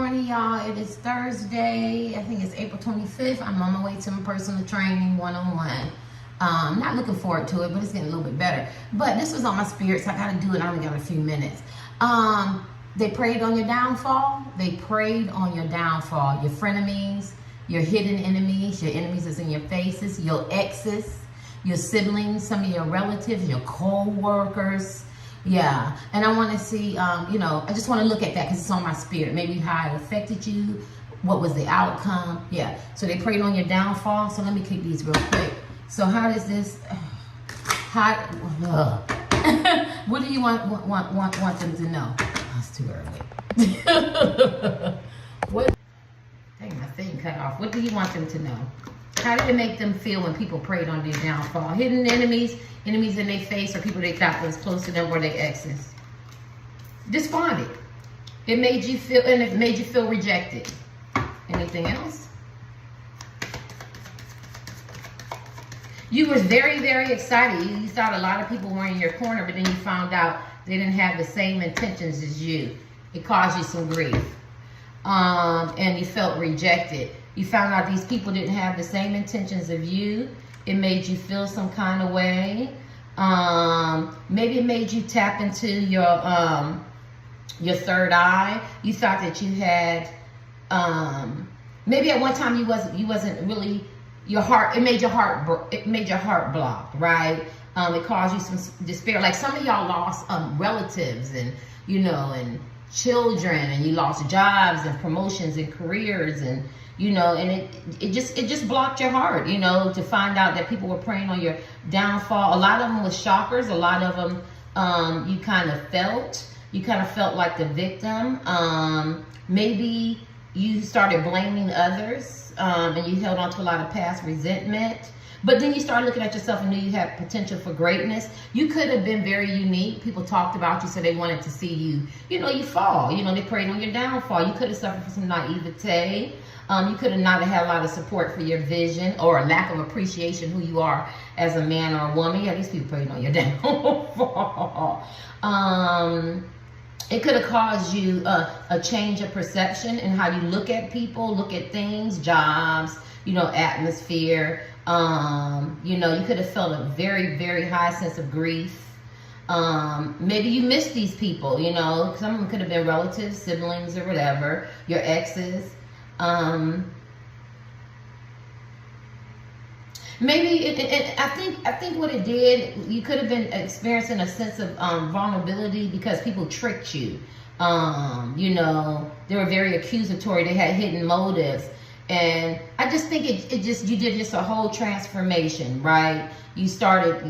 morning, y'all. It is Thursday. I think it's April 25th. I'm on my way to my personal training one-on-one. Not looking forward to it, but it's getting a little bit better. But this was on my spirit, so I got to do it. I only got a few minutes. They prayed on your downfall. They prayed on your downfall. Your frenemies, your hidden enemies, your enemies that's in your faces, your exes, your siblings, some of your relatives, your co-workers. Yeah, and I want to see, I just want to look at that because it's on my spirit. Maybe how it affected you. What was the outcome? Yeah, so they prayed on your downfall. So let me kick these real quick. So how does this, what do you want them to know? Oh, it's too early. What? Dang, my thing cut off. What do you want them to know? How did it make them feel when people prayed on their downfall? Hidden enemies, enemies in their face, or people they thought was close to them, were they exes? Despondent. It made you feel, and it made you feel rejected. Anything else? You were very, very excited. You thought a lot of people were in your corner, but then you found out they didn't have the same intentions as you. It caused you some grief. And you felt rejected. You found out these people didn't have the same intentions of you. It made you feel some kind of way. Maybe it made you tap into your third eye. You thought that you had, maybe at one time you wasn't really, your heart, it made your heart blocked, right? It caused you some despair. Like some of y'all lost relatives and children, and you lost jobs and promotions and careers, and and it just blocked your heart, to find out that people were praying on your downfall. A lot of them was shockers. A lot of them you kind of felt like the victim. Maybe you started blaming others, and you held on to a lot of past resentment. But then you started looking at yourself and knew you had potential for greatness. You could have been very unique. People talked about you, so they wanted to see you, you fall. They prayed on your downfall. You could have suffered from some naivete. You could have not had a lot of support for your vision, or a lack of appreciation who you are as a man or a woman. Yeah, these people prayed on your downfall. It could have caused you a change of perception in how you look at people, look at things, jobs, atmosphere. You could have felt a very, very high sense of grief. Maybe you missed these people, some of them could have been relatives, siblings, or whatever, your exes. Maybe I think what it did, you could have been experiencing a sense of vulnerability because people tricked you. They were very accusatory. They had hidden motives. And I just think you did just a whole transformation, right? You started,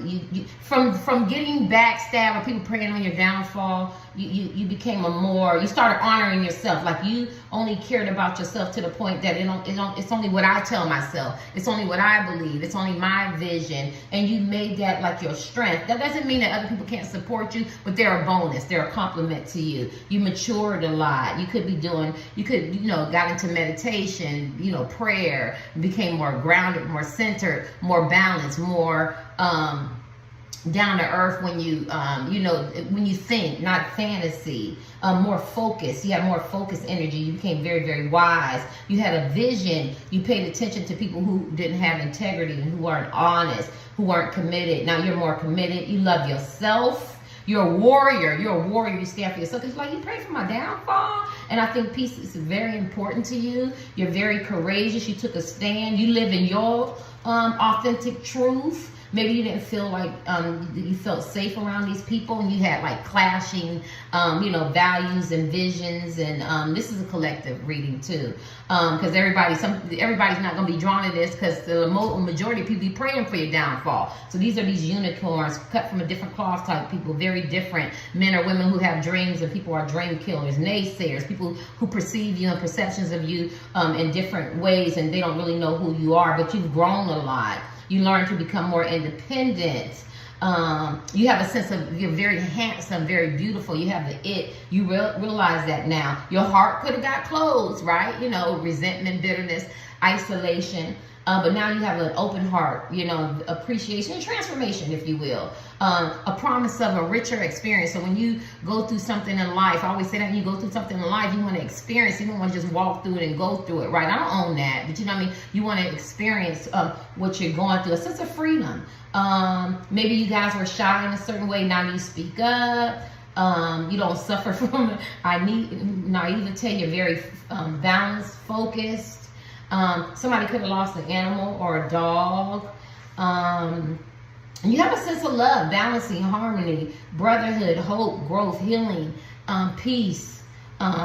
from getting backstabbed or people praying on your downfall, you became you started honoring yourself. Like you only cared about yourself to the point that it's only what I tell myself. It's only what I believe. It's only my vision. And you made that like your strength. That doesn't mean that other people can't support you, but they're a bonus. They're a compliment to you. You matured a lot. You could got into meditation, prayer, became more grounded, more centered, more balanced, more down to earth when you when you think, not fantasy, more focused. You had more focused energy. You became very, very wise. You had a vision. You paid attention to people who didn't have integrity and who weren't honest, who weren't committed. Now you're more committed. You love yourself. You're a warrior. You stand for yourself. It's like, you pray for my downfall. And I think peace is very important to you. You're very courageous. You took a stand. You live in your authentic truth. Maybe you didn't feel like you felt safe around these people, and you had like clashing, values and visions. And this is a collective reading too, because everybody's not going to be drawn to this, because the majority of people be praying for your downfall. So these are these unicorns cut from a different cloth type people, very different men or women who have dreams, and people are dream killers, naysayers, people who perceive you and perceptions of you in different ways, and they don't really know who you are, but you've grown a lot. You learn to become more independent. You have a sense of, you're very handsome, very beautiful. You have the it. You realize that now. Your heart could have got closed, right? Resentment, bitterness, isolation. but now you have an open heart, you know, appreciation and transformation, if you will. A promise of a richer experience. So when you go through something in life, I always say that when you go through something in life, you want to experience. You don't want to just walk through it and go through it, right? I don't own that, but you know what I mean? You want to experience what you're going through, a sense of freedom. Maybe you guys were shy in a certain way. Now you speak up. You don't suffer from naivete. You're very balanced, focused. Somebody could have lost an animal or a dog. You have a sense of love, balancing, harmony, brotherhood, hope, growth, healing, peace,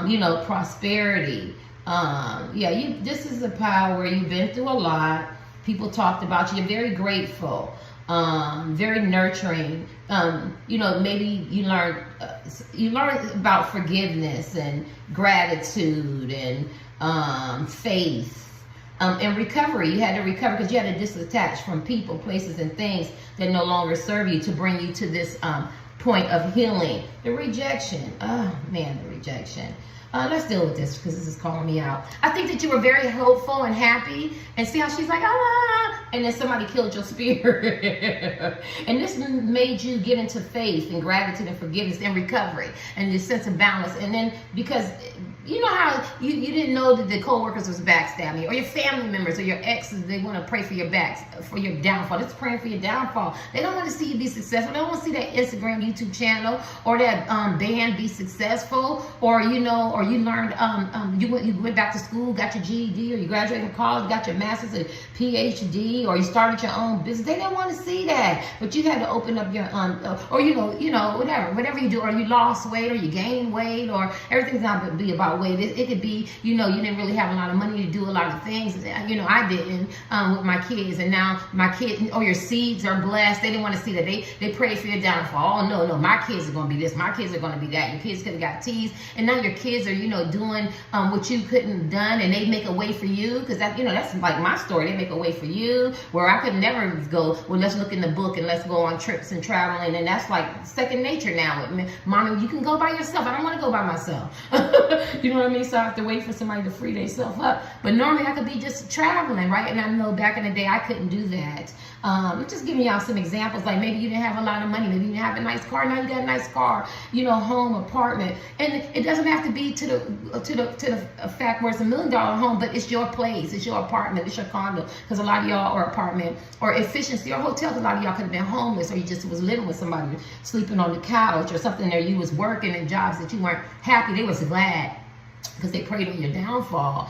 you know, prosperity. This is a power where you've been through a lot. People talked about you. You're very grateful, very nurturing. You know, maybe you learned about forgiveness and gratitude and faith. And recovery, you had to recover because you had to disattach from people, places, and things that no longer serve you to bring you to this point of healing. The rejection, oh man, the rejection. Let's deal with this because this is calling me out. I think that you were very hopeful and happy, and see how she's like, and then somebody killed your spirit. And this made you get into faith and gratitude and forgiveness and recovery and this sense of balance. And then because you know how you didn't know that the coworkers was backstabbing you, or your family members or your exes, they want to pray for your for your downfall. It's praying for your downfall. They don't want to see you be successful. They don't want to see that Instagram, YouTube channel, or that band be successful, or you know, or you learned you went back to school, got your GED, or you graduated from college, got your master's and PhD, or you started your own business. They didn't want to see that, but you had to open up your or you know whatever you do, or you lost weight, or you gained weight, or everything's not going to be about weight. It could be, you know, you didn't really have a lot of money to do a lot of things. You know, I didn't with my kids, and now my kids, or your seeds are blessed. They didn't want to see that. They prayed for your downfall. Oh no, my kids are going to be this. My kids are going to be that. Your kids could have got teased, and now your kids are, you know, doing what you couldn't have done, and they make a way for you, because that, you know, that's like my story. They make a way for you where I could never go. Well, let's look in the book and let's go on trips and traveling, and that's like second nature now with me. Mommy, you can go by yourself. I don't want to go by myself. You know what I mean? So I have to wait for somebody to free themselves up. But normally I could be just traveling, right? And I know back in the day I couldn't do that. I'm just giving y'all some examples. Like maybe you didn't have a lot of money. Maybe you didn't have a nice car. Now you got a nice car, you know, home, apartment. And it doesn't have to be to the fact where it's $1 million home, but it's your place, it's your apartment, it's your condo. Because a lot of y'all, or apartment, or efficiency, or hotel. A lot of y'all could have been homeless, or you just was living with somebody, sleeping on the couch or something. There you was working in jobs that you weren't happy. They was glad, because they prayed on your downfall,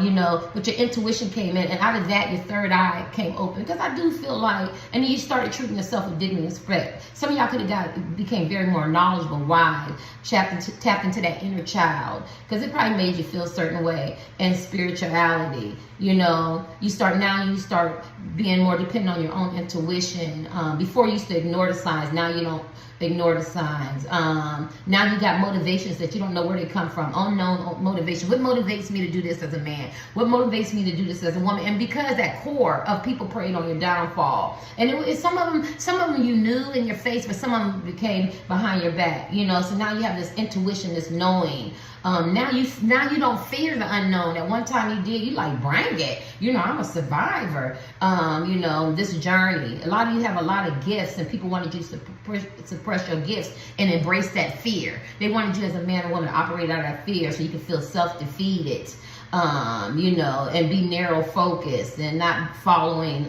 you know, but your intuition came in, and out of that, your third eye came open. Because I do feel like, and then you started treating yourself with dignity and respect. Some of y'all could have became very more knowledgeable, wise, tapped into that inner child, because it probably made you feel a certain way. And spirituality, you know, you start being more dependent on your own intuition. Before you used to ignore the signs, now you don't ignore the signs. Now you got motivations that you don't know where they come from. Unknown motivation. What motivates me to do this as a man? What motivates me to do this as a woman? And because that core of people preyed on your downfall, and some of them you knew in your face, but some of them became behind your back. You know, so now you have this intuition, this knowing. Now you don't fear the unknown. At one time you did. You like, bring it. You know, I'm a survivor. You know, this journey. A lot of you have a lot of gifts, and people wanted you to suppress your gifts and embrace that fear. They wanted you as a man or woman to operate out of that fear, so you could feel self-defeated. You know, and be narrow focused and not following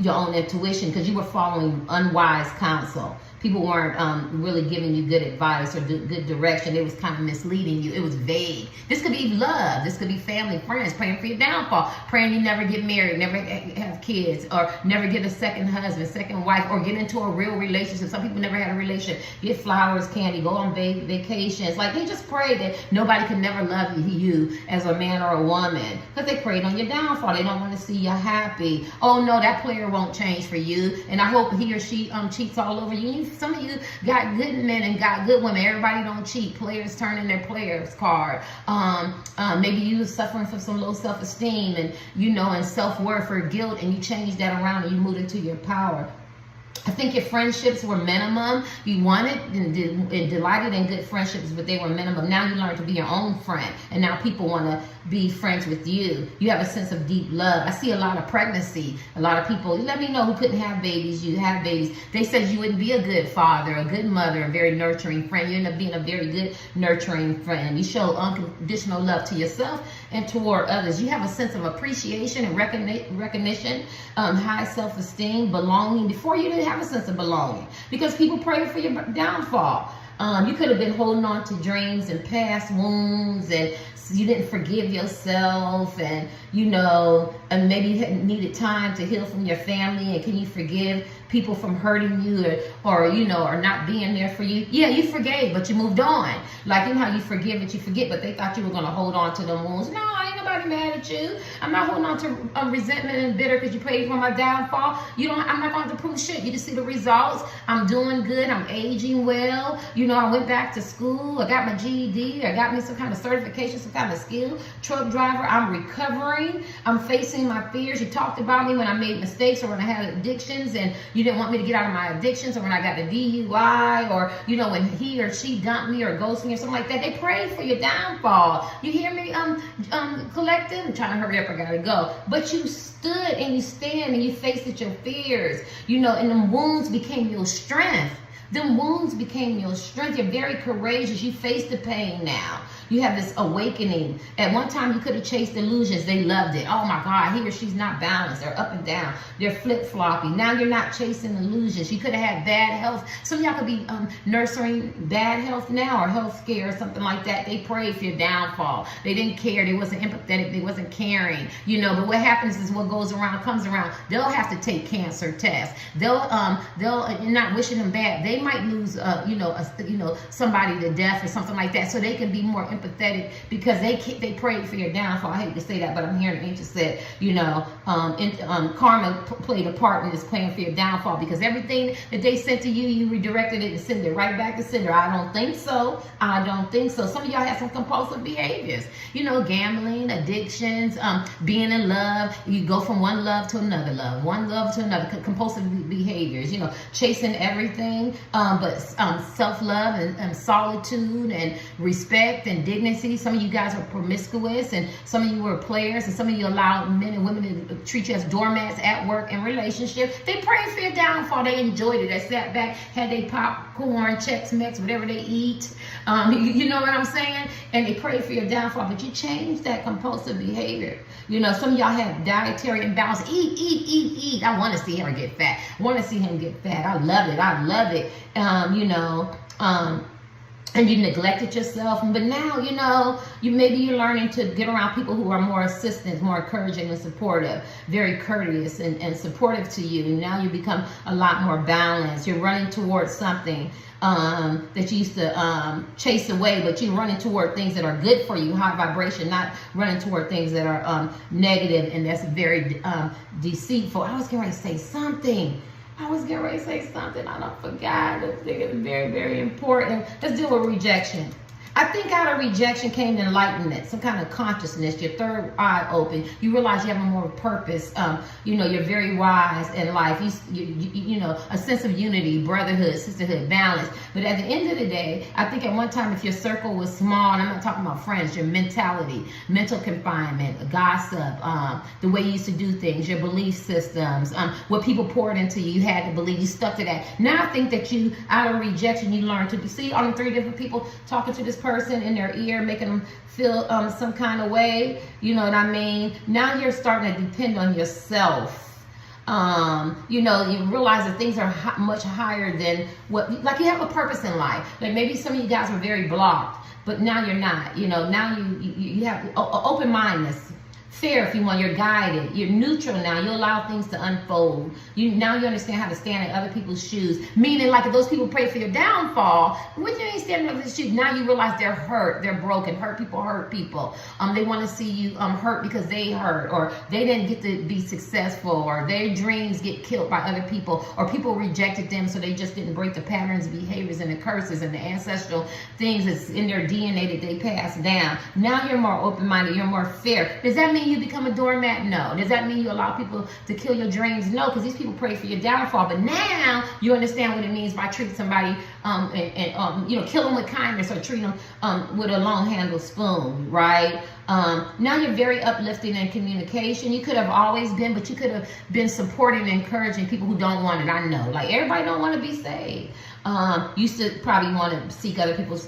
your own intuition, because you were following unwise counsel. People weren't really giving you good advice or good direction. It was kind of misleading you. It was vague. This could be love. This could be family, friends, praying for your downfall, praying you never get married, never have kids, or never get a second husband, second wife, or get into a real relationship. Some people never had a relationship. Get flowers, candy, go on vacations. Like, they just pray that nobody can never love you as a man or a woman, because they prayed on your downfall. They don't want to see you happy. Oh no, that player won't change for you, and I hope he or she cheats all over you. Some of you got good men and got good women. Everybody don't cheat. Players turn in their players card. Maybe you were suffering from some low self-esteem and, you know, and self-worth or guilt, and you changed that around and you moved into your power. I think your friendships were minimum. You wanted and delighted in good friendships, but they were minimum. Now you learn to be your own friend, and now people want to be friends with you. You have a sense of deep love. I see a lot of pregnancy. A lot of people, let me know who couldn't have babies. You have babies. They said you wouldn't be a good father, a good mother, a very nurturing friend. You end up being a very good nurturing friend. You show unconditional love to yourself and toward others. You have a sense of appreciation and recognition, high self-esteem, belonging. Before, you didn't have a sense of belonging because people prayed for your downfall. You could have been holding on to dreams and past wounds, and you didn't forgive yourself, and and maybe you hadn't needed time to heal from your family. And can you forgive people from hurting you or not being there for you? Yeah, you forgave, but you moved on. Like, how you forgive but you forget, but they thought you were going to hold on to them wounds. No, I ain't nobody mad at you. I'm not holding on to resentment and bitter because you prayed for my downfall. I'm not going to prove shit. You just see the results. I'm doing good. I'm aging well. I went back to school. I got my GED. I got me some kind of certification, some kind of skill. Truck driver. I'm recovering. I'm facing my fears. You talked about me when I made mistakes or when I had addictions and you didn't want me to get out of my addictions, or when I got the DUI, or when he or she dumped me or ghosted me or something like that. They prayed for your downfall. You hear me, collective? I'm trying to hurry up. I gotta go. But you stood and you stand and you faced your fears, and them wounds became your strength. Them wounds became your strength. You're very courageous. You face the pain now. You have this awakening. At one time, you could have chased illusions. They loved it. Oh my God, he or she's not balanced. They're up and down. They're flip-floppy. Now you're not chasing illusions. You could have had bad health. Some of y'all could be nursing bad health now, or health scare or something like that. They prayed for your downfall. They didn't care. They wasn't empathetic. They wasn't caring. But what happens is what goes around comes around. They'll have to take cancer tests. They'll you're not wishing them bad. They might lose somebody to death or something like that, so they can be more empathetic because they prayed for your downfall. I hate to say that, but I'm hearing angels said, karma played a part in this plan for your downfall, because everything that they sent to you, you redirected it and sent it right back to sender. I don't think so. Some of y'all have some compulsive behaviors, gambling, addictions, being in love. You go from one love to another love, one love to another. Compulsive behaviors, chasing everything, but self-love and solitude and respect and dignity. Some of you guys are promiscuous, and some of you were players, and some of you allowed men and women to treat you as doormats at work and relationships. They prayed for your downfall. They enjoyed it. They sat back, had their popcorn, Chex Mix, whatever they eat. You know what I'm saying? And they prayed for your downfall, but you changed that compulsive behavior. Some of y'all have dietary imbalance. Eat. I want to see her get fat. I want to see him get fat. I love it. And you neglected yourself. But now, you're learning to get around people who are more assistant, more encouraging and supportive, very courteous and supportive to you. And now you become a lot more balanced. You're running towards something that you used to chase away, but you're running toward things that are good for you, high vibration, not running toward things that are negative, and that's very deceitful. I was getting ready to say something. I don't forgot. I think it's very, very important. Let's deal with rejection. I think out of rejection came enlightenment, some kind of consciousness, your third eye open. You realize you have a more purpose. You're very wise in life. A sense of unity, brotherhood, sisterhood, balance. But at the end of the day, I think at one time, if your circle was small, and I'm not talking about friends, your mentality, mental confinement, gossip, the way you used to do things, your belief systems, what people poured into you, you had to believe, you stuck to that. Now I think that you, out of rejection, you learn to see all the three different people talking to this person in their ear, making them feel some kind of way. You know what I mean? Now you're starting to depend on yourself. You realize that things are much higher than like you have a purpose in life. Like maybe some of you guys were very blocked, but now you're not. Now you have open-mindedness. Fair, if you want, you're guided. You're neutral now. You allow things to unfold. Now you understand how to stand in other people's shoes. Meaning, like if those people pray for your downfall, when you ain't standing in other shoes, now you realize they're hurt, they're broken. Hurt people. They want to see you hurt because they hurt, or they didn't get to be successful, or their dreams get killed by other people, or people rejected them, so they just didn't break the patterns, behaviors, and the curses and the ancestral things that's in their DNA that they passed down. Now you're more open-minded. You're more fair. Does that mean mean you become a doormat? No. Does that mean you allow people to kill your dreams? No, because these people pray for your downfall. But now you understand what it means by treating somebody kill them with kindness or treat them with a long-handled spoon, right? Now you're very uplifting in communication. You could have always been, but you could have been supporting and encouraging people who don't want it. I know, like everybody don't want to be saved. Used to probably want to seek other people's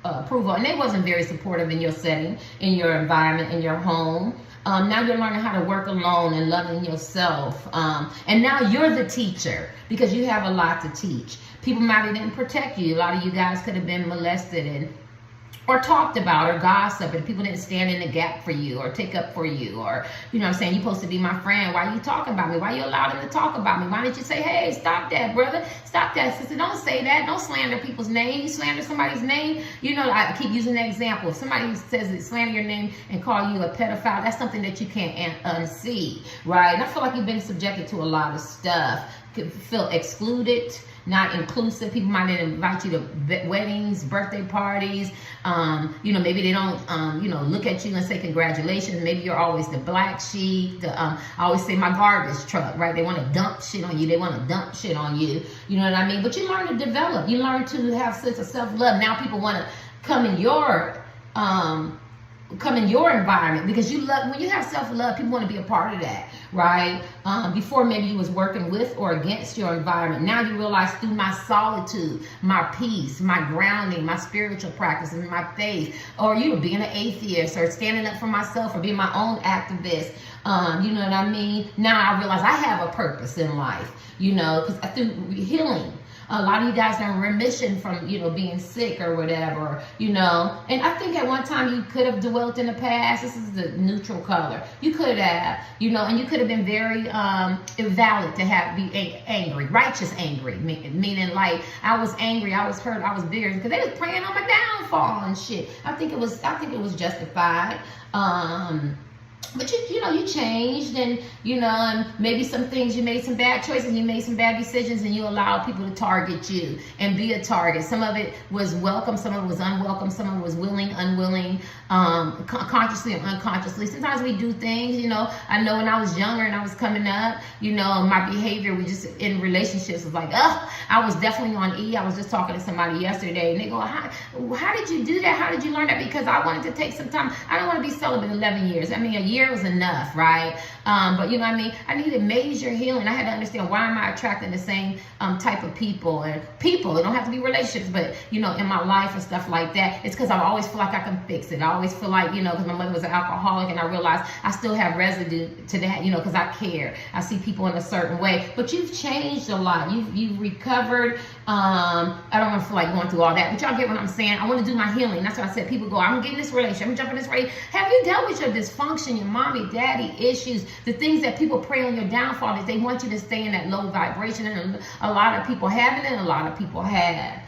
approval, and they wasn't very supportive in your setting, in your environment, in your home. Now you're learning how to work alone and loving yourself. And now you're the teacher because you have a lot to teach. People might have didn't protect you. A lot of you guys could have been molested or talked about or gossiped, and people didn't stand in the gap for you or take up for you, or, you know what I'm saying, you're supposed to be my friend. Why are you talking about me? Why you allowed him to talk about me? Why didn't you say, hey, stop that, brother? Stop that, sister. Don't say that. Don't slander people's name. You slander somebody's name. You know, I keep using that example. If somebody says that slander your name and call you a pedophile, that's something that you can't unsee, right? And I feel like you've been subjected to a lot of stuff. Could feel excluded, not inclusive. People might not invite you to weddings, birthday parties. Maybe they don't, look at you and say congratulations. Maybe you're always the black sheep. I always say my garbage truck, right? They want to dump shit on you. They want to dump shit on you. You know what I mean? But you learn to develop. You learn to have a sense of self-love. Now people want to come in your environment because you love. When you have self-love, people want to be a part of that, right? Before maybe you was working with or against your environment. Now you realize through my solitude, my peace, my grounding, my spiritual practices, my faith, or being an atheist or standing up for myself or being my own activist. You know what I mean? Now I realize I have a purpose in life, because through healing. A lot of you guys are in remission from, being sick or whatever, and I think at one time you could have dwelt in the past. This is the neutral color. You could have, and you could have been very invalid to be angry, righteous angry, meaning like I was angry, I was hurt, I was bitter because they was praying on my downfall and shit. I think it was justified. But you changed, and and maybe some things you made some bad choices, you made some bad decisions, and you allowed people to target you and be a target. Some of it was welcome, some of it was unwelcome, some of it was willing, unwilling, consciously and unconsciously. Sometimes we do things, I know when I was younger and I was coming up, my behavior was just in relationships was like, I was definitely on E. I was just talking to somebody yesterday, and they go, how did you do that? How did you learn that? Because I wanted to take some time. I don't want to be celibate 11 years. I mean, a year was enough, right? But you know what I mean? I needed major healing. I had to understand, why am I attracting the same type of people? And people, it don't have to be relationships, but in my life and stuff like that. It's because I always feel like I can fix it. I always feel like, because my mother was an alcoholic, and I realized I still have residue to that, because I care. I see people in a certain way. But you've changed a lot. You've recovered. I don't want to feel like going through all that, but y'all get what I'm saying. I want to do my healing. That's why I said people go, I'm getting this relationship, I'm jumping this race. Have you dealt with your dysfunction, your mommy, daddy issues, the things that people pray on your downfall, that they want you to stay in that low vibration? And a lot of people haven't, and a lot of people have.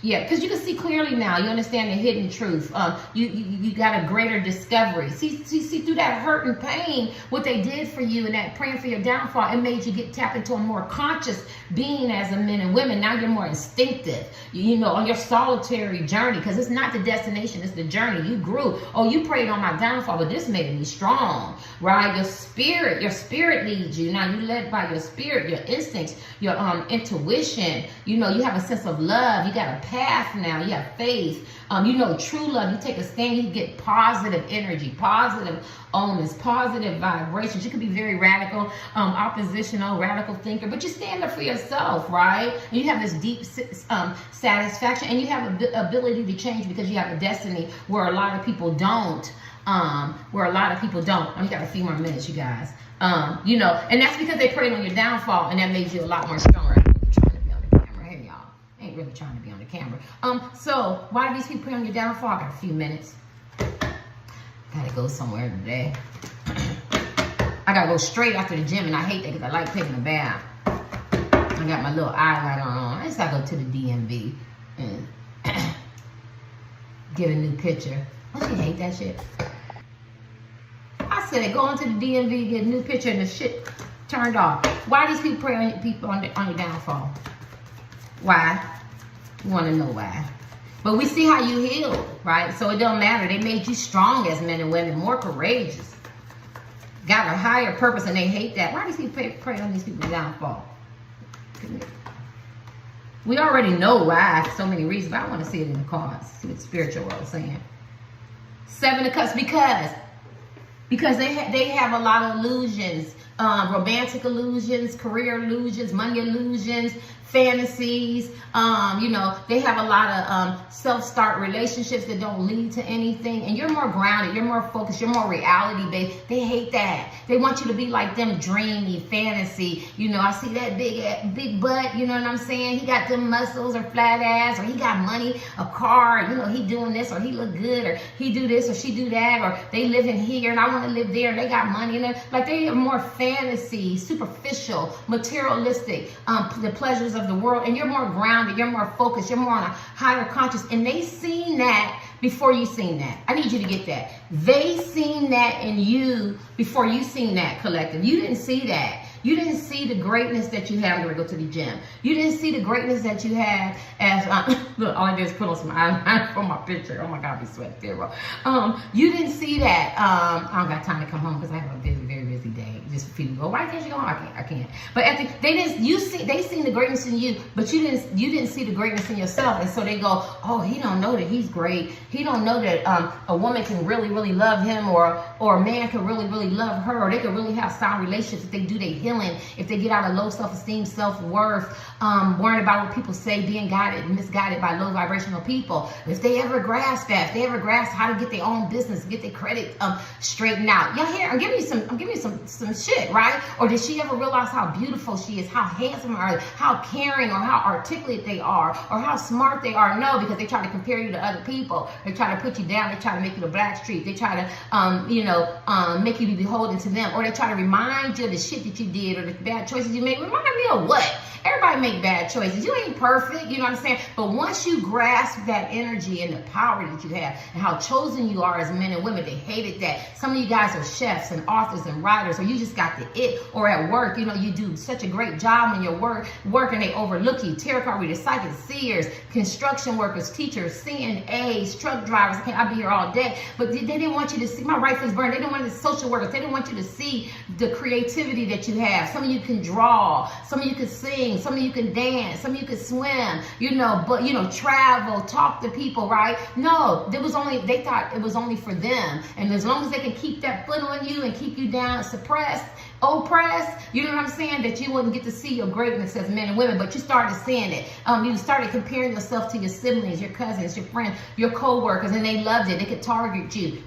Because you can see clearly now. You understand the hidden truth. You got a greater discovery. See through that hurt and pain, what they did for you, and that praying for your downfall, it made you tap into a more conscious being as a men and women. Now you're more instinctive, on your solitary journey, because it's not the destination, it's the journey. You grew. Oh, you prayed on my downfall, but this made me strong, right? Your spirit leads you. Now you're led by your spirit, your instincts, your intuition. You have a sense of love. You got a path now. You have faith. True love. You take a stand. You get positive energy, positive omens, positive vibrations. You can be very radical, oppositional, radical thinker, but you stand up for yourself, right? And you have this deep satisfaction, and you have the ability to change because you have a destiny where a lot of people don't. I only got a few more minutes, you guys. And that's because they prayed on your downfall, and that made you a lot more stronger. Really trying to be on the camera. So why do these people pray on your downfall? I got a few minutes. Gotta go somewhere today. I gotta go straight after the gym, and I hate that because I like taking a bath. I got my little eyeliner on. I just gotta go to the DMV and get a new picture. Don't you hate that shit? I said going to the DMV, get a new picture, and the shit turned off. Why do these people pray on your downfall? Why? You want to know why? But we see how you healed, right? So it don't matter. They made you strong as men and women, more courageous. Got a higher purpose, and they hate that. Why do you pray on these people's downfall? We already know why, for so many reasons, but I want to see it in the cards. See what the spiritual world is saying. 7 of Cups, because they have a lot of illusions, romantic illusions, career illusions, money illusions, fantasies. They have a lot of self-start relationships that don't lead to anything. And you're more grounded, you're more focused, you're more reality-based. They hate that. They want you to be like them, dreamy, fantasy. I see that big butt, you know what I'm saying? He got them muscles or flat ass, or he got money, a car, he doing this, or he look good, or he do this, or she do that, or they live in here, and I want to live there, and they got money. Like they are more fantasy, superficial, materialistic, the pleasures of the world, and you're more grounded, you're more focused, you're more on a higher conscious, and they seen that before you seen that. I need you to get that. They seen that in you before you seen that, collective. You didn't see that. You didn't see the greatness that you have to go to the gym. You didn't see the greatness that you had as, look, all I did is put on some eyeliner for my picture. Oh my God, I be sweating there, bro. You didn't see that. I don't got time to come home because I have a very busy day. Just for people go, why can't you go home? I can't. But they seen the greatness in you, but you didn't see the greatness in yourself. And so they go, oh, he don't know that he's great. He don't know that a woman can really love him, or a man can really love her, or they can really have sound relationships if they do their healing, if they get out of low self-esteem, self-worth, worrying about what people say, being misguided by low vibrational people. If they ever grasp that, if they ever grasp how to get their own business, get their credit straightened out. Y'all hear? I'm giving you some shit, right? Or did she ever realize how beautiful she is, how handsome are they, how caring or how articulate they are, or how smart they are? No, because they try to compare you to other people. They try to put you down. They try to make you the black sheep. They try to make you be beholden to them, or they try to remind you of the shit that you did or the bad choices you made. Remind me of what? Everybody make bad choices. You ain't perfect, you know what I'm saying? But once you grasp that energy and the power that you have and how chosen you are as men and women, they hated that. Some of you guys are chefs and authors and writers, or you just got the it, or at work, you do such a great job in your work and they overlook you. Tarot card readers, psychics, seers, construction workers, teachers, CNAs, truck drivers. I'll be here all day. But they didn't want you to see, my right foot's burned. They didn't want the social workers. They didn't want you to see the creativity that you have. Some of you can draw. Some of you can sing. Some of you can dance. Some of you can swim. Travel, talk to people, right? No, they thought it was only for them. And as long as they can keep that foot on you and keep you down, suppressed, oppressed, you know what I'm saying, that you wouldn't get to see your greatness as men and women, but you started seeing it. You started comparing yourself to your siblings, your cousins, your friends, your co-workers, and they loved it. They could target you.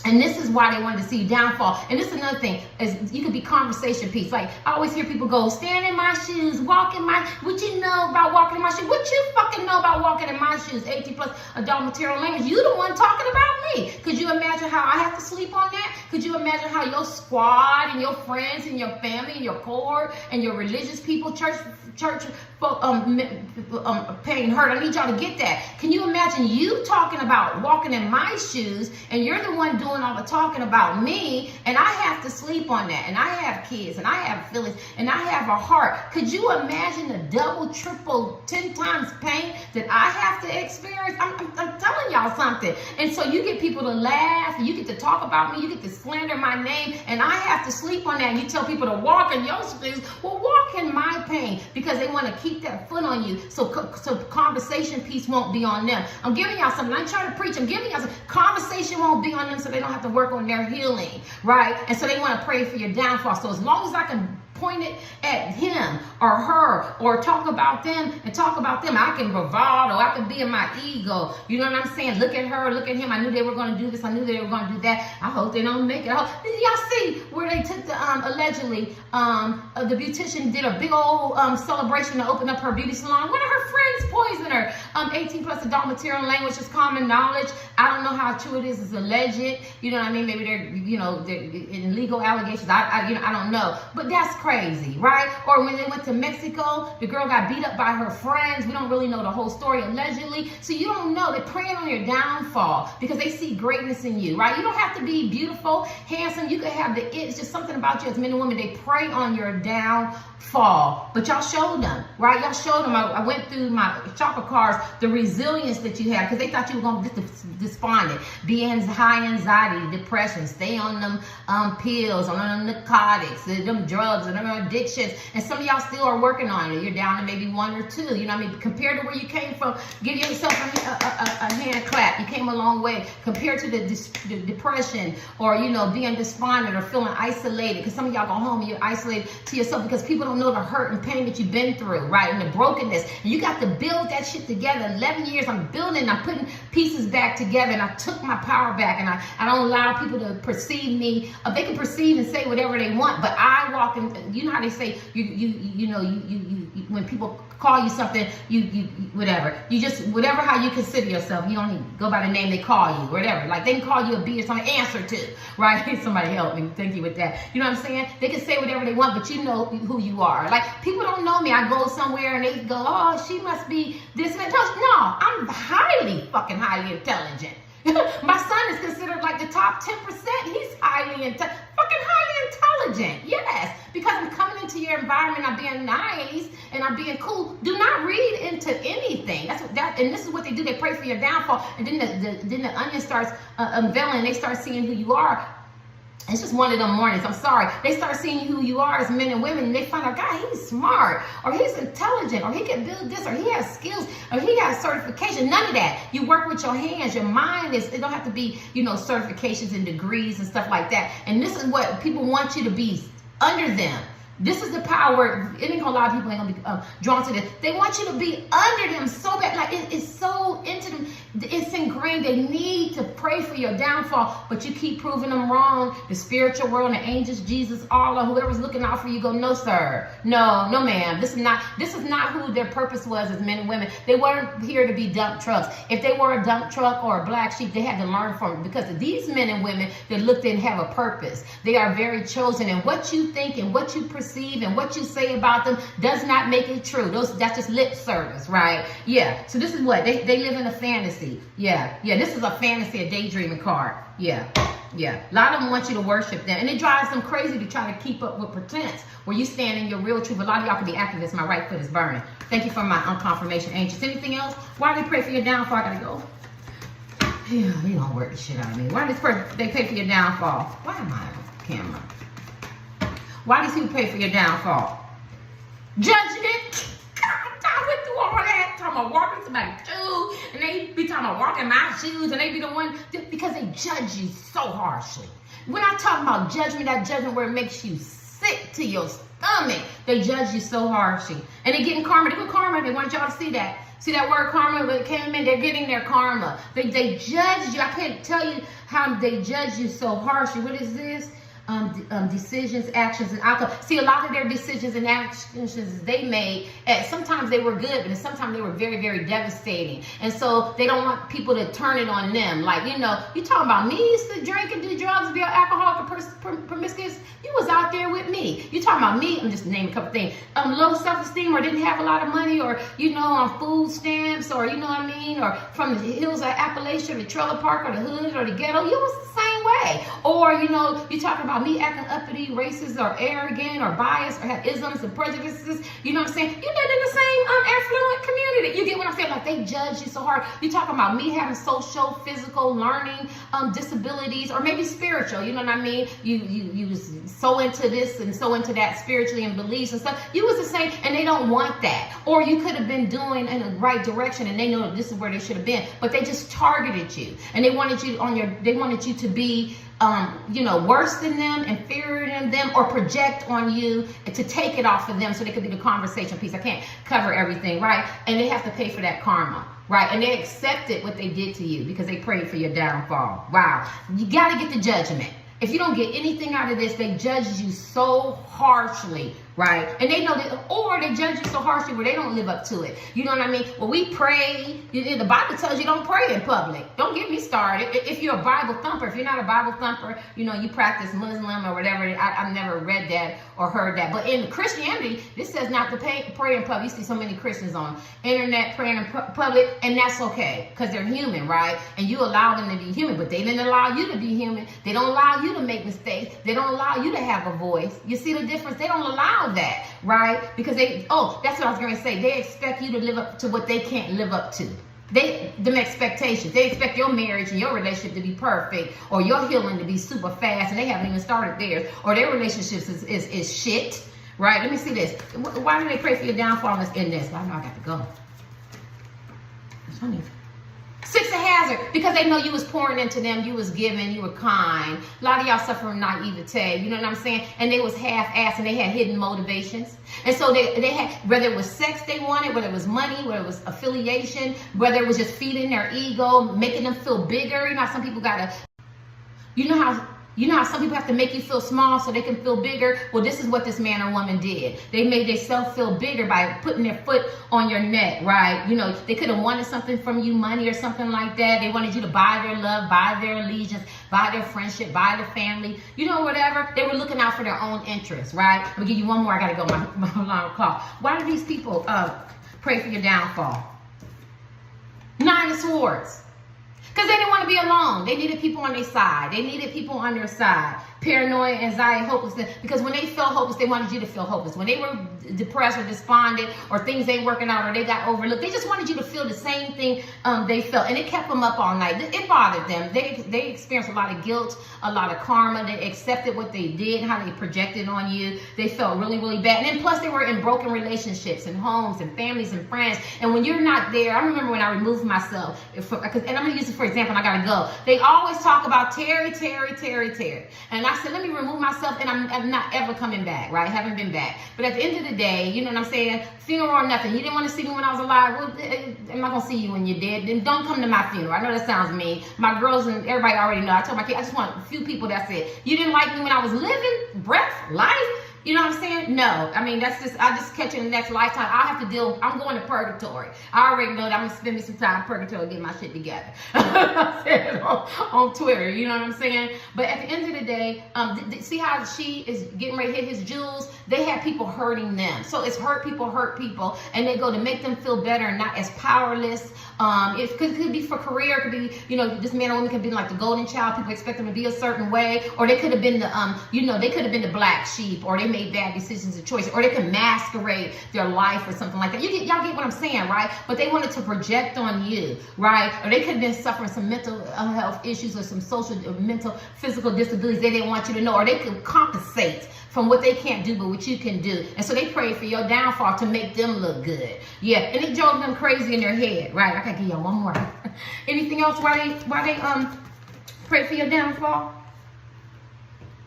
And this is why they wanted to see you downfall. And this is another thing, is you could be conversation piece. Like, I always hear people go, stand in my shoes, walk in my, what you know about walking in my shoes? What you fucking know about walking in my shoes? 18 plus adult material language. You the one talking about me. Could you imagine how I have to sleep on that? Could you imagine how your squad and your friends and your family and your cohort and your religious people, church pain hurt? I need y'all to get that. Can you imagine you talking about walking in my shoes, and you're the one doing all the talking about me, and I have to sleep on that, and I have kids, and I have feelings, and I have a heart? Could you imagine the double, triple, 10 times pain that I have to experience? I'm telling y'all something. And so you get people to laugh, and you get to talk about me, you get to slander my name, and I have to sleep on that. And you tell people to walk in your shoes. Well, walk in my pain, because they want to keep that foot on you, so conversation piece won't be on them. I'm giving y'all something. I'm trying to preach. I'm giving y'all some conversation won't be on them, so they don't have to work on their healing, right? And so they want to pray for your downfall. So as long as I can point it at him or her, or talk about them, I can bravado, I can be in my ego. You know what I'm saying? Look at her, look at him. I knew they were going to do this. I knew they were going to do that. I hope they don't make it. Y'all see where they took the allegedly the beautician did a big old celebration to open up her beauty salon. One of her friends poisoned her. 18 plus adult material language is common knowledge. I don't know how true it is. It's alleged. You know what I mean? Maybe they're in legal allegations. I don't know. But that's crazy, right? Or when they went to Mexico, the girl got beat up by her friends. We don't really know the whole story, allegedly. So you don't know. They're preying on your downfall because they see greatness in you, right? You don't have to be beautiful, handsome. You could have the it. It's just something about you as men and women. They prey on your downfall. But y'all showed them, right? Y'all showed them. I went through my chakra cards, the resilience that you had, because they thought you were going to get despondent, be in high anxiety, depression, stay on them pills, on them narcotics, them drugs, and them addictions. And some of y'all still are working on it. You're down to maybe 1 or 2. You know what I mean? Compared to where you came from, give yourself a hand clap. You came a long way. Compared to the depression, or, you know, being despondent or feeling isolated, because some of y'all go home and you're isolated to yourself because people don't know the hurt and pain that you've been through, right? And the brokenness. And you got to build that shit together. 11 years I'm building, I'm putting pieces back together, and I took my power back, and I don't allow people to perceive me. They can perceive and say whatever they want, but I walk in. You know how they say you know when people call you something, you whatever, you just whatever how you consider yourself. You don't even go by the name they call you, whatever. Like they can call you a B or something, answer to, right? Somebody help me, thank you with that. You know what I'm saying? They can say whatever they want, but you know who you are. Like people don't know me. I go somewhere and they go, oh, she must be this and that. No, I'm highly intelligent. My son is considered like the top 10%. He's highly intelligent. Yes, because I'm coming into your environment. I'm being nice and I'm being cool. Do not read into anything. That's what that. And this is what they do. They pray for your downfall, and then the onion starts unveiling. They start seeing who you are. It's just one of them mornings. I'm sorry. They start seeing who you are as men and women, and they find out, God, he's smart, or he's intelligent, or he can build this, or he has skills, or he has certification. None of that. You work with your hands. Your mind is, it don't have to be, you know, certifications and degrees and stuff like that. And this is what people want you to be under them. This is the power. It ain't gonna, a lot of people ain't gonna be drawn to this. They want you to be under them so bad. Like it's so into them. It's ingrained. They need to pray for your downfall, but you keep proving them wrong. The spiritual world, the angels, Jesus, Allah, whoever's looking out for you, go, no, sir. No, ma'am. This is not who their purpose was as men and women. They weren't here to be dump trucks. If they were a dump truck or a black sheep, they had to learn from it, because these men and women that looked and have a purpose. They are very chosen, and what you think and what you perceive and what you say about them does not make it true. That's just lip service, right? Yeah. So this is what they live in a fantasy. Yeah. This is a fantasy, a daydreaming card. Yeah. A lot of them want you to worship them, and it drives them crazy to try to keep up with pretense where you stand in your real truth. A lot of y'all can be activists. My right foot is burning. Thank you for my confirmation, angels. Anything else? Why do they pray for your downfall? I gotta go. Yeah, you don't work the shit out of me. Why do they pray for your downfall? Why am I on camera? Why do people pray for your downfall? Judgment. I went through all that. Talking about walking to my shoes, and they be talking about walking my shoes, and they be the one because they judge you so harshly. When I talk about judgment, that judgment where it makes you sick to your stomach, they judge you so harshly, and they getting karma. They get karma. They want y'all to see that. See that word karma when it came in? They're getting their karma. They judge you. I can't tell you how they judge you so harshly. What is this? Decisions, actions, and outcomes. See, a lot of their decisions and actions they made, sometimes they were good, but sometimes they were very, very devastating. And so they don't want people to turn it on them. Like, you know, you talking about me used to drink and do drugs, be an alcoholic or promiscuous. You was out there with me. You talking about me? I'm just naming a couple things. Low self-esteem, or didn't have a lot of money, or, you know, on food stamps, or, you know what I mean, or from the hills of Appalachia, the trailer park, or the hood, or the ghetto. You was the same way. Or, you know, you talking about me acting uppity, racist, or arrogant, or biased, or have isms and prejudices. You know what I'm saying? You live in the same affluent community. You get what I'm saying? Like, they judge you so hard. You talking about me having social, physical, learning disabilities, or maybe spiritual. You know what I mean? You was so into this and so into that spiritually and beliefs and stuff. You was the same, and they don't want that. Or you could have been doing in the right direction, and they know that this is where they should have been, but they just targeted you, and they wanted you to be you know, worse than them, inferior than them, or project on you to take it off of them so they could be the conversation piece. I can't cover everything, right? And they have to pay for that karma, right? And they accepted what they did to you because they prayed for your downfall. Wow. You got to get the judgment. If you don't get anything out of this, they judge you so harshly, right? And they know that, or they judge you so harshly where they don't live up to it. You know what I mean? Well, we pray. The Bible tells you don't pray in public. Don't get me started. If you're a Bible thumper, if you're not a Bible thumper, you know, you practice Muslim or whatever. I've never read that or heard that. But in Christianity, this says not to pray in public. You see so many Christians on internet praying in public, and that's okay because they're human, right? And you allow them to be human, but they didn't allow you to be human. They don't allow you to make mistakes. They don't allow you to have a voice. You see the difference? They don't allow that, right? Because that's what I was going to say. They expect you to live up to what they can't live up to. Them expectations. They expect your marriage and your relationship to be perfect, or your healing to be super fast, and they haven't even started theirs, or their relationships is shit, right? Let me see this. Why do they pray for your downfall in this? I know I got to go. It's funny. Six of hazard, because they know you was pouring into them, you was giving, you were kind. A lot of y'all suffer from naivete, you know what I'm saying? And they was half-assed, and they had hidden motivations. And so they had, whether it was sex they wanted, whether it was money, whether it was affiliation, whether it was just feeding their ego, making them feel bigger. You know how some people you know how some people have to make you feel small so they can feel bigger? Well, this is what this man or woman did. They made themselves feel bigger by putting their foot on your neck, right? You know, they could have wanted something from you, money or something like that. They wanted you to buy their love, buy their allegiance, buy their friendship, buy their family, you know, whatever. They were looking out for their own interests, right? I'm going to give you one more. I got to go. My alarm clock. Why do these people pray for your downfall? Nine of Swords. Because they didn't want to be alone. They needed people on their side. They needed people on their side. Paranoia, anxiety, hopelessness. Because when they felt hopeless, they wanted you to feel hopeless. When they were depressed or despondent, or things ain't working out, or they got overlooked, they just wanted you to feel the same thing they felt. And it kept them up all night. It bothered them. They experienced a lot of guilt, a lot of karma. They accepted what they did, how they projected on you. They felt really, really bad. And then plus they were in broken relationships and homes and families and friends. And when you're not there, I remember when I removed myself, and I'm going to use it for example, and I got to go. They always talk about Terry. And I said, let me remove myself, and I'm not ever coming back, right? I haven't been back. But at the end of the day, you know what I'm saying? Funeral or nothing. You didn't want to see me when I was alive. Well, am I going to see you when you're dead? Then don't come to my funeral. I know that sounds mean. My girls and everybody already know. I told my kids, I just want a few people that said, you didn't like me when I was living, breath, life. You know what I'm saying? No. I mean, I just catch you in the next lifetime. I have to deal, I'm going to purgatory. I already know that I'm going to spend me some time in purgatory and get my shit together. I said it on Twitter, you know what I'm saying? But at the end of the day, see how she is getting ready to hit his jewels? They have people hurting them. So it's hurt people, and they go to make them feel better and not as powerless. It could be for career. It could be, you know, this man or woman could be like the golden child. People expect them to be a certain way. Or they could have been they could have been the black sheep, or they made bad decisions and choices, or they can masquerade their life or something like that. Y'all get what I'm saying, right? But they wanted to project on you, right? Or they could have been suffering some mental health issues or some social, mental, physical disabilities they didn't want you to know, or they could compensate from what they can't do but what you can do. And so they prayed for your downfall to make them look good. Yeah, and it drove them crazy in their head, right? I can give y'all one more. Anything else why they pray for your downfall?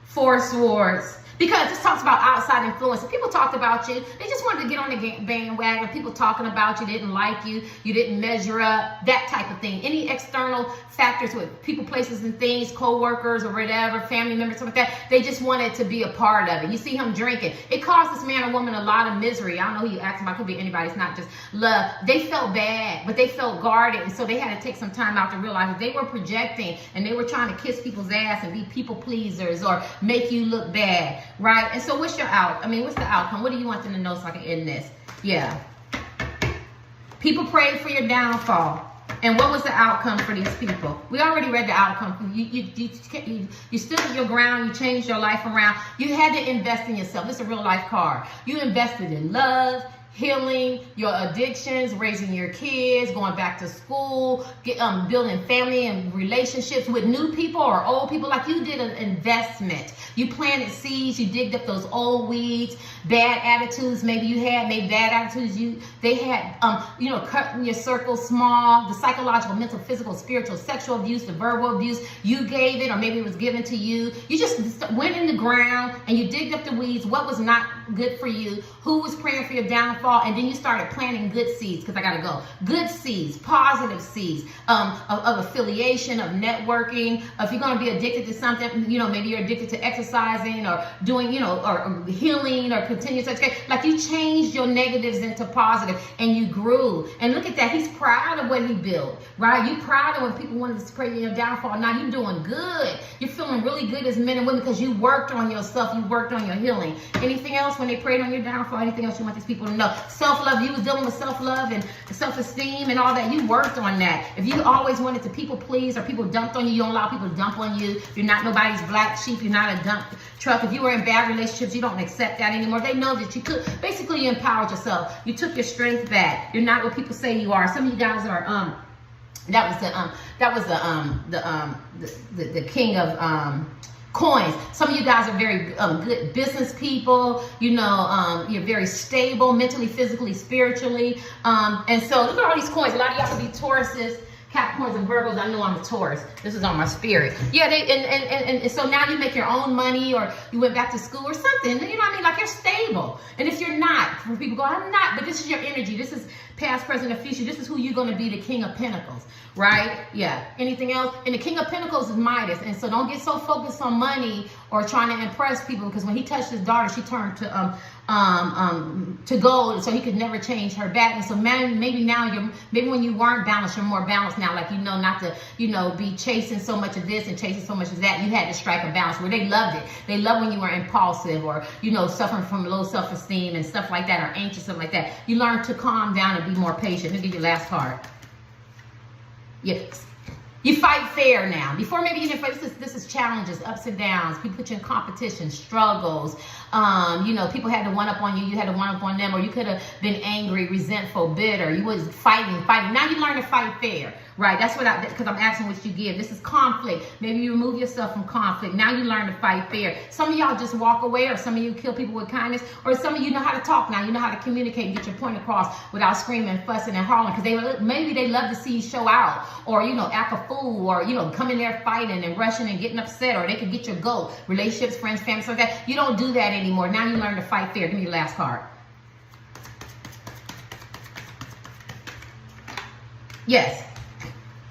Four of Swords. Because this talks about outside influence. If people talked about you, they just wanted to get on the bandwagon. People talking about you, didn't like you, you didn't measure up, that type of thing. Any external factors with people, places, and things, co-workers or whatever, family members, something like that, they just wanted to be a part of it. You see him drinking. It caused this man or woman a lot of misery. I don't know who you asked about. It could be anybody. It's not just love. They felt bad, but they felt guarded, and so they had to take some time out to realize that they were projecting, and they were trying to kiss people's ass and be people pleasers or make you look bad. Right? And so what's the outcome? What do you want them to know so I can end this? Yeah. People prayed for your downfall. And what was the outcome for these people? We already read the outcome. You stood your ground. You changed your life around. You had to invest in yourself. It's a real life card. You invested in love, healing, your addictions, raising your kids, going back to school, building family and relationships with new people or old people. Like you did an investment. You planted seeds. You digged up those old weeds, bad attitudes. Maybe you had made bad attitudes. They had, cutting your circle small. The psychological, mental, physical, spiritual, sexual abuse, the verbal abuse. You gave it, or maybe it was given to you. You just went in the ground and you digged up the weeds. What was not good for you, who was praying for your downfall, and then you started planting good seeds, because I gotta go. Good seeds, positive seeds of affiliation, of networking. If you're gonna be addicted to something, maybe you're addicted to exercising or doing, or healing or continuous education. Like, you changed your negatives into positive and you grew. And look at that. He's proud of what he built, right? You proud of when people wanted to pray in your downfall. Now you're doing good. You're feeling really good as men and women because you worked on yourself. You worked on your healing. Anything else when they prayed on your downfall? Anything else you want these people to know? Self-love. You was dealing with self-love and self-esteem and all that. You worked on that. If you always wanted to people please or people dumped on you, you don't allow people to dump on you. You're not nobody's black sheep. You're not a dump truck. If you were in bad relationships, you don't accept that anymore. They know that you could. Basically, you empowered yourself. You took your strength back. You're not what people say you are. Some of you guys are that was the king of coins. Some of you guys are very good business people. You're very stable mentally, physically, spiritually. And so look at all these coins. A lot of y'all could be Tauruses, Capricorns, and Virgos. I know I'm a Taurus. This is on my spirit. Yeah, and so now you make your own money, or you went back to school or something. You know what I mean? Like, you're stable. And if you're not, when people go, I'm not, but this is your energy. This is past, present, and future. This is who you're going to be, the King of Pentacles, right? Yeah. Anything else? And the King of Pentacles is Midas. And so don't get so focused on money or trying to impress people, because when he touched his daughter, she turned to gold, so he could never change her back. And so maybe now maybe when you weren't balanced, you're more balanced now. Like, not to, be chasing so much of this and chasing so much of that. You had to strike a balance where they loved it. They love when you were impulsive or, suffering from low self-esteem and stuff like that, or anxious, something like that. You learn to calm down and be more patient. Let me give you the last card. Yes. You fight fair now. Before, maybe you didn't fight. This is challenges, ups and downs. People put you in competition, struggles. People had to one up on you. You had to one up on them, or you could have been angry, resentful, bitter. You was fighting. Now you learn to fight fair, right? That's because I'm asking what you give. This is conflict. Maybe you remove yourself from conflict. Now you learn to fight fair. Some of y'all just walk away, or some of you kill people with kindness, or some of you know how to talk now. You know how to communicate and get your point across without screaming, fussing, and hollering, because maybe they love to see you show out, or act a fool, or come in there fighting and rushing and getting upset, or they could get your goat. Relationships, friends, family, stuff like that. You don't do that anymore. Now you learn to fight fair. Give me the last card. Yes.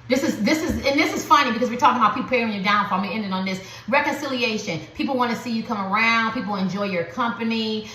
This is funny, because we're talking about people preparing your downfall. I'm gonna end it on this. Reconciliation. People want to see you come around. People enjoy your company.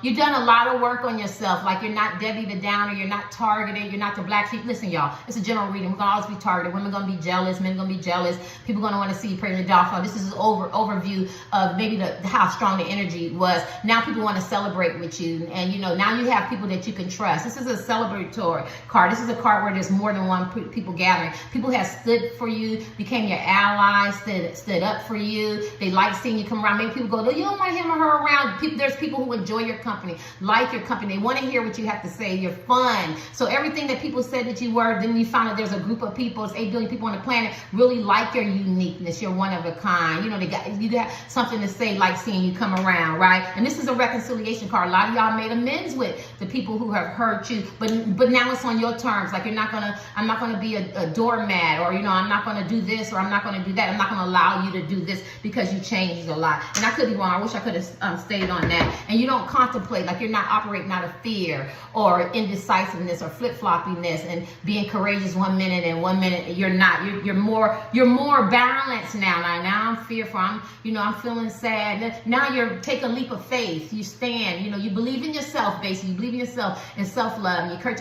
You've done a lot of work on yourself. Like, you're not Debbie the Downer. You're not targeted. You're not the black sheep. Listen, y'all. It's a general reading. We're gonna always be targeted. Women gonna be jealous. Men gonna be jealous. People gonna want to see you pray your downfall. This is an overview of maybe how strong the energy was. Now people want to celebrate with you, and now you have people that you can trust. This is a celebratory card. This is a card where there's more than one people gathering. People have stood for you, became your allies, stood up for you. They like seeing you come around. Maybe people go, you don't want him or her around. There's people who enjoy your company, like your company. They want to hear what you have to say. You're fun. So everything that people said that you were, then you find out there's a group of people, it's 8 billion people on the planet, really like your uniqueness. You're one of a kind. You got something to say, like seeing you come around, right? And this is a reconciliation card. A lot of y'all made amends with the people who have hurt you, but now it's on your terms. Like, I'm not gonna be a doormat, or I'm not gonna do this, or I'm not gonna do that. I'm not gonna allow you to do this because you changed a lot. And I could be wrong. I wish I could have stayed on that. And you don't contemplate, like, you're not operating out of fear or indecisiveness or flip-floppiness and being courageous 1 minute and 1 minute you're not. You're more balanced now. Now I'm fearful. I'm feeling sad. Now you're take a leap of faith. You stand. You believe in yourself. Basically, you believe in yourself and self-love. And you cut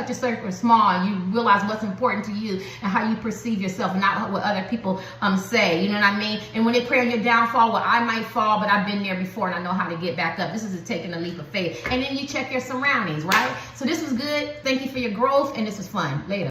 your circle small, and you realize what's important to you and how you perceive yourself, and not what other people say. You know what I mean? And when they pray on your downfall, well, I might fall, but I've been there before and I know how to get back up. This is taking a leap of faith. And then you check your surroundings, right? So this was good. Thank you for your growth, and this was fun. Later.